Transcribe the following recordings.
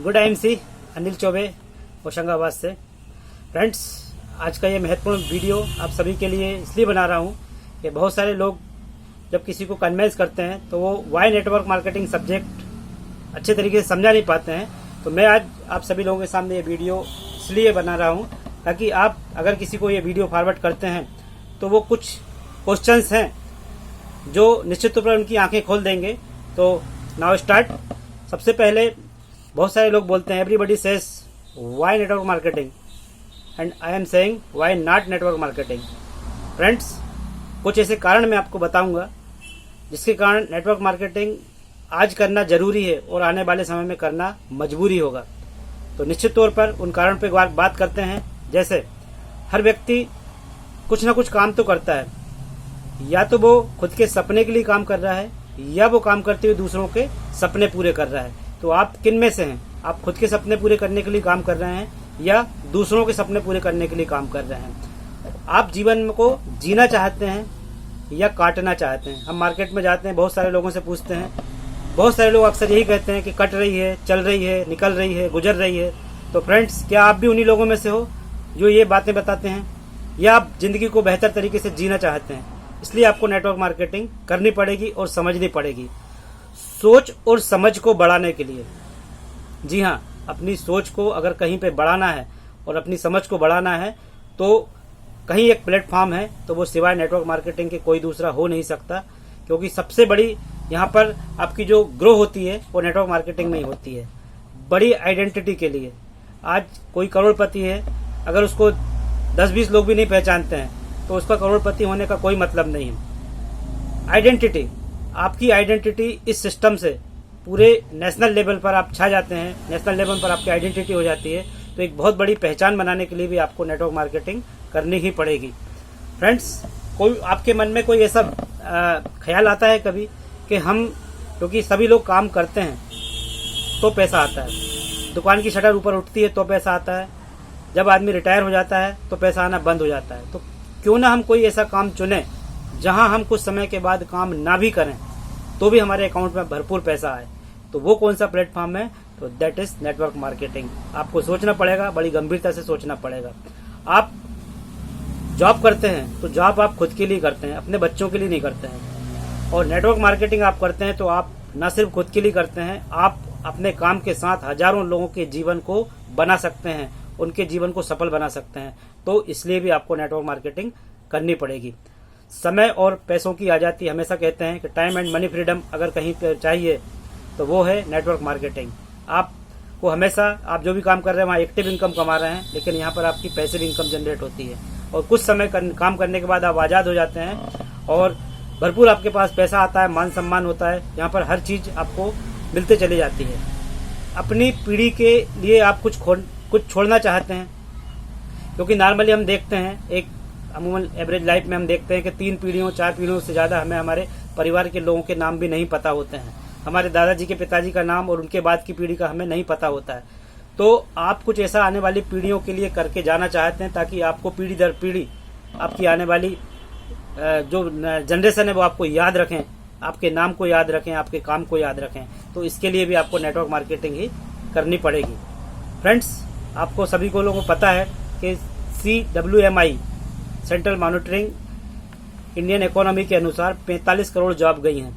Good MC Anil Choubey Hoshangabad से। Friends, आज का ये महत्वपूर्ण वीडियो आप सभी के लिए इसलिए बना रहा हूँ कि बहुत सारे लोग जब किसी को कन्वेंस करते हैं तो वो वाई नेटवर्क मार्केटिंग सब्जेक्ट अच्छे तरीके से समझा नहीं पाते हैं। तो मैं आज आप सभी लोगों के सामने ये वीडियो इसलिए बना रहा हूँ ताकि आप अगर किसी को ये वीडियो फॉरवर्ड करते हैं तो वो कुछ क्वेश्चंस हैं जो निश्चित तौर पर उनकी आंखें खोल देंगे। तो नाउ स्टार्ट। सबसे पहले बहुत सारे लोग बोलते हैं everybody says why network marketing and I am saying why not network marketing. Friends, कुछ ऐसे कारण मैं आपको बताऊंगा जिसके कारण नेटवर्क मार्केटिंग आज करना जरूरी है और आने वाले समय में करना मजबूरी होगा। तो निश्चित तौर पर उन कारण पे बात करते हैं। जैसे हर व्यक्ति कुछ ना कुछ काम तो करता है, या तो वो खुद के सपने के लिए काम कर रहा है या वो काम करते हुए दूसरों के सपने पूरे कर रहा है। तो आप किन में से हैं? आप खुद के सपने पूरे करने के लिए काम कर रहे हैं या दूसरों के सपने पूरे करने के लिए काम कर रहे हैं? आप जीवन को जीना चाहते हैं या काटना चाहते हैं? हम मार्केट में जाते हैं, बहुत सारे लोगों से पूछते हैं, बहुत सारे लोग अक्सर यही कहते हैं कि कट रही है, चल रही है, निकल रही है, गुजर रही है। तो फ्रेंड्स, क्या आप भी उन्हीं लोगों में से हो जो ये बातें बताते हैं, या आप जिंदगी को बेहतर तरीके से जीना चाहते हैं? इसलिए आपको नेटवर्क मार्केटिंग करनी पड़ेगी और समझनी पड़ेगी, सोच और समझ को बढ़ाने के लिए। जी हाँ, अपनी सोच को अगर कहीं पे बढ़ाना है और अपनी समझ को बढ़ाना है तो कहीं एक प्लेटफॉर्म है तो वो सिवाय नेटवर्क मार्केटिंग के कोई दूसरा हो नहीं सकता। क्योंकि सबसे बड़ी यहाँ पर आपकी जो ग्रो होती है वो नेटवर्क मार्केटिंग में ही होती है। बड़ी आइडेंटिटी के लिए आज कोई करोड़पति है, अगर उसको 10-20 लोग भी नहीं पहचानते हैं तो उसका करोड़पति होने का कोई मतलब नहीं है। आइडेंटिटी, आपकी आइडेंटिटी इस सिस्टम से पूरे नेशनल लेवल पर आप छा जाते हैं, नेशनल लेवल पर आपकी आइडेंटिटी हो जाती है। तो एक बहुत बड़ी पहचान बनाने के लिए भी आपको नेटवर्क मार्केटिंग करनी ही पड़ेगी। फ्रेंड्स, कोई आपके मन में कोई ऐसा ख्याल आता है कभी कि हम, क्योंकि सभी लोग काम करते हैं तो पैसा आता है, दुकान की शटर ऊपर उठती है तो पैसा आता है, जब आदमी रिटायर हो जाता है तो पैसा आना बंद हो जाता है। तो क्यों ना हम कोई ऐसा काम चुने जहां हम कुछ समय के बाद काम ना भी करें तो भी हमारे अकाउंट में भरपूर पैसा आए। तो वो कौन सा प्लेटफॉर्म है? तो दैट इज नेटवर्क मार्केटिंग। आपको सोचना पड़ेगा, बड़ी गंभीरता से सोचना पड़ेगा। आप जॉब करते हैं तो जॉब आप खुद के लिए करते हैं, अपने बच्चों के लिए नहीं करते हैं। और नेटवर्क मार्केटिंग आप करते हैं तो आप न सिर्फ खुद के लिए करते हैं, आप अपने काम के साथ हजारों लोगों के जीवन को बना सकते हैं, उनके जीवन को सफल बना सकते हैं। तो इसलिए भी आपको नेटवर्क मार्केटिंग करनी पड़ेगी। समय और पैसों की आजादी, हमेशा कहते हैं कि टाइम एंड मनी फ्रीडम अगर कहीं पर चाहिए तो वो है नेटवर्क मार्केटिंग। आपको हमेशा, आप जो भी काम कर रहे हैं वहाँ एक्टिव इनकम कमा रहे हैं, लेकिन यहाँ पर आपकी पैसिव इनकम जनरेट होती है। और कुछ समय काम करने के बाद आप आज़ाद हो जाते हैं और भरपूर आपके पास पैसा आता है, मान सम्मान होता है, यहाँ पर हर चीज़ आपको मिलते चली जाती है। अपनी पीढ़ी के लिए आप कुछ छोड़ना चाहते हैं, क्योंकि नॉर्मली हम देखते हैं, एक अमूमन एवरेज लाइफ में हम देखते हैं कि 3 पीढ़ियों 4 पीढ़ियों से ज़्यादा हमें हमारे परिवार के लोगों के नाम भी नहीं पता होते हैं। हमारे दादाजी के पिताजी का नाम और उनके बाद की पीढ़ी का हमें नहीं पता होता है। तो आप कुछ ऐसा आने वाली पीढ़ियों के लिए करके जाना चाहते हैं ताकि आपको पीढ़ी दर पीढ़ी आपकी आने वाली जो जनरेशन है वो आपको याद रखें, आपके नाम को याद रखें, आपके काम को याद रखें। तो इसके लिए भी आपको नेटवर्क मार्केटिंग ही करनी पड़ेगी। फ्रेंड्स, आपको सभी को लोगों को पता है कि CWMI central monitoring Indian economy के अनुसार 45 करोड़ जॉब गई हैं।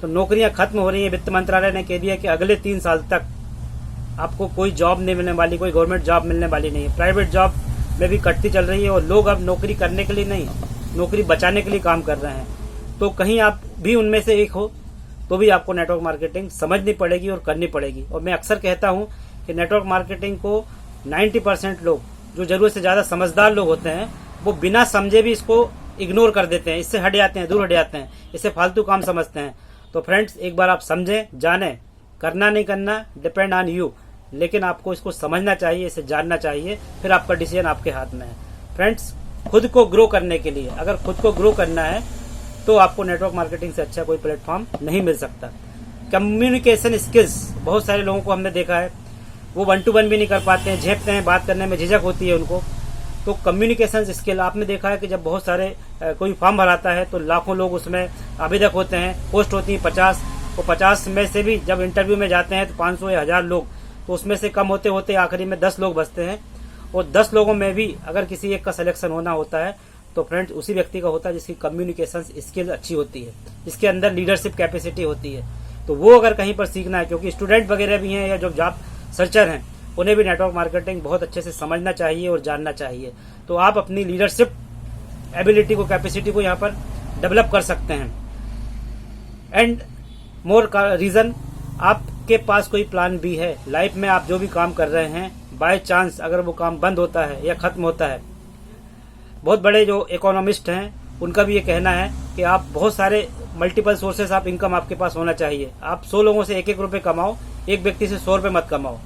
तो नौकरियां खत्म हो रही हैं। वित्त मंत्रालय ने कह दिया कि अगले 3 साल तक आपको कोई जॉब नहीं मिलने वाली, कोई गवर्नमेंट जॉब मिलने वाली नहीं है। प्राइवेट जॉब में भी कटती चल रही है और लोग अब नौकरी करने के लिए नहीं, नौकरी बचाने के लिए काम कर रहे हैं। तो कहीं आप भी उनमें से एक हो तो भी आपको नेटवर्क मार्केटिंग समझनी पड़ेगी और करनी पड़ेगी। और मैं अक्सर कहता हूं कि नेटवर्क मार्केटिंग को 90% लोग, जो जरूरत से ज्यादा समझदार लोग होते हैं, वो बिना समझे भी इसको इग्नोर कर देते हैं, इससे हट जाते हैं, दूर हट जाते हैं, इसे फालतू काम समझते हैं। तो फ्रेंड्स, एक बार आप समझें, जानें, करना नहीं करना डिपेंड ऑन यू, लेकिन आपको इसको समझना चाहिए, इसे जानना चाहिए, फिर आपका डिसीजन आपके हाथ में है। फ्रेंड्स, खुद को ग्रो करने के लिए, अगर खुद को ग्रो करना है तो आपको नेटवर्क मार्केटिंग से अच्छा कोई प्लेटफॉर्म नहीं मिल सकता। कम्युनिकेशन स्किल्स, बहुत सारे लोगों को हमने देखा है वो 1 to 1 भी नहीं कर पाते हैं, झेपते हैं, बात करने में झिझक होती है उनको। तो कम्युनिकेशन स्किल, आपने देखा है कि जब बहुत सारे कोई फॉर्म भराता है तो लाखों लोग उसमें आवेदक होते हैं, पोस्ट होती है 50, और 50 में से भी जब इंटरव्यू में जाते हैं तो 500 या 1000 लोग तो उसमें से कम होते होते आखिरी में 10 लोग बचते हैं, और 10 लोगों में भी अगर किसी एक का सिलेक्शन होना होता है तो फ्रेंड्स उसी व्यक्ति का होता है जिसकी कम्युनिकेशन स्किल अच्छी होती है, जिसके अंदर लीडरशिप कैपेसिटी होती है। तो वो अगर कहीं पर सीखना है, क्योंकि स्टूडेंट वगैरह भी हैं या जो जॉब सर्चर हैं, उन्हें भी नेटवर्क मार्केटिंग बहुत अच्छे से समझना चाहिए और जानना चाहिए। तो आप अपनी लीडरशिप एबिलिटी को, कैपेसिटी को यहाँ पर डेवलप कर सकते हैं। एंड मोर रीजन, आपके पास कोई प्लान भी है लाइफ में, आप जो भी काम कर रहे हैं, बाय चांस अगर वो काम बंद होता है या खत्म होता है, बहुत बड़े जो इकोनॉमिस्ट हैं उनका भी ये कहना है कि आप बहुत सारे मल्टीपल सोर्सेस ऑफ इनकम आपके पास होना चाहिए। आप 100 लोगों से 1-1 रुपए कमाओ, एक व्यक्ति से 100 रुपए मत कमाओ।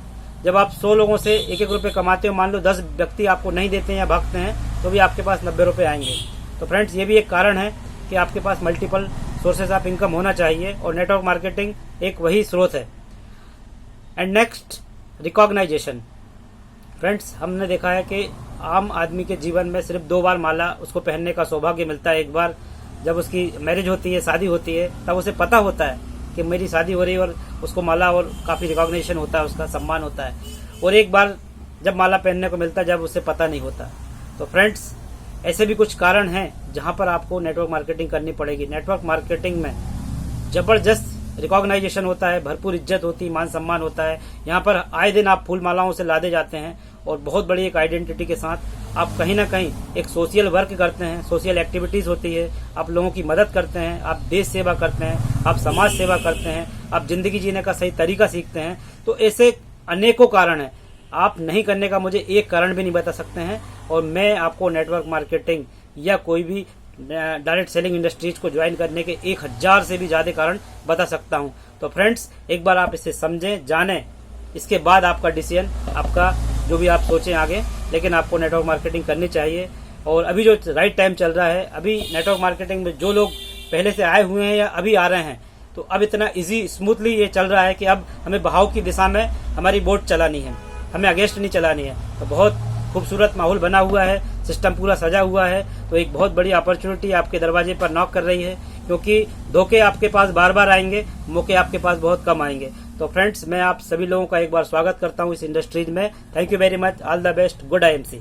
जब आप 100 लोगों से 1-1 रुपए कमाते हो, मान लो 10 व्यक्ति आपको नहीं देते हैं या भागते हैं, तो भी आपके पास 90 रुपए आएंगे। तो फ्रेंड्स ये भी एक कारण है कि आपके पास मल्टीपल सोर्सेज ऑफ इनकम होना चाहिए, और नेटवर्क मार्केटिंग एक वही स्रोत है। And next, recognition. फ्रेंड्स हमने देखा है कि आम आदमी के जीवन में सिर्फ 2 बार माला उसको पहनने का सौभाग्य मिलता है। एक बार जब उसकी मैरिज होती है, शादी होती है, तब उसे पता होता है कि मेरी शादी हो रही है, और उसको माला और काफी रिकॉग्निशन होता है, उसका सम्मान होता है। और एक बार जब माला पहनने को मिलता है जब उसे पता नहीं होता। तो फ्रेंड्स ऐसे भी कुछ कारण हैं जहां पर आपको नेटवर्क मार्केटिंग करनी पड़ेगी। नेटवर्क मार्केटिंग में जबरदस्त रिकॉग्नाइजेशन होता है, भरपूर इज्जत होती है, मान सम्मान होता है। यहाँ पर आए दिन आप फूल मालाओं से लादे जाते हैं, और बहुत बड़ी एक आइडेंटिटी के साथ आप कहीं ना कहीं एक सोशल वर्क करते हैं, सोशल एक्टिविटीज होती है, आप लोगों की मदद करते हैं, आप देश सेवा करते हैं, आप समाज सेवा करते हैं, आप जिंदगी जीने का सही तरीका सीखते हैं। तो ऐसे अनेकों कारण हैं, आप नहीं करने का मुझे एक कारण भी नहीं बता सकते हैं, और मैं आपको नेटवर्क मार्केटिंग या कोई भी डायरेक्ट सेलिंग इंडस्ट्रीज को ज्वाइन करने के 1000 से भी ज्यादा कारण बता सकता हूं। तो फ्रेंड्स एक बार आप इसे समझें, जानें, इसके बाद आपका डिसीजन, आपका जो भी आप सोचें आगे, लेकिन आपको नेटवर्क मार्केटिंग करनी चाहिए। और अभी जो राइट टाइम चल रहा है, अभी नेटवर्क मार्केटिंग में जो लोग पहले से आए हुए हैं या अभी आ रहे हैं, तो अब इतना इजी स्मूथली ये चल रहा है कि अब हमें बहाव की दिशा में हमारी बोट चलानी है, हमें अगेंस्ट नहीं चलानी है। तो बहुत खूबसूरत माहौल बना हुआ है, सिस्टम पूरा सजा हुआ है। तो एक बहुत बड़ी अपॉर्चुनिटी आपके दरवाजे पर नॉक कर रही है, क्योंकि धोखे आपके पास बार बार आएंगे, मौके आपके पास बहुत कम आएंगे। तो फ्रेंड्स मैं आप सभी लोगों का एक बार स्वागत करता हूं इस इंडस्ट्रीज में। Thank you very much, all the best, good IMC।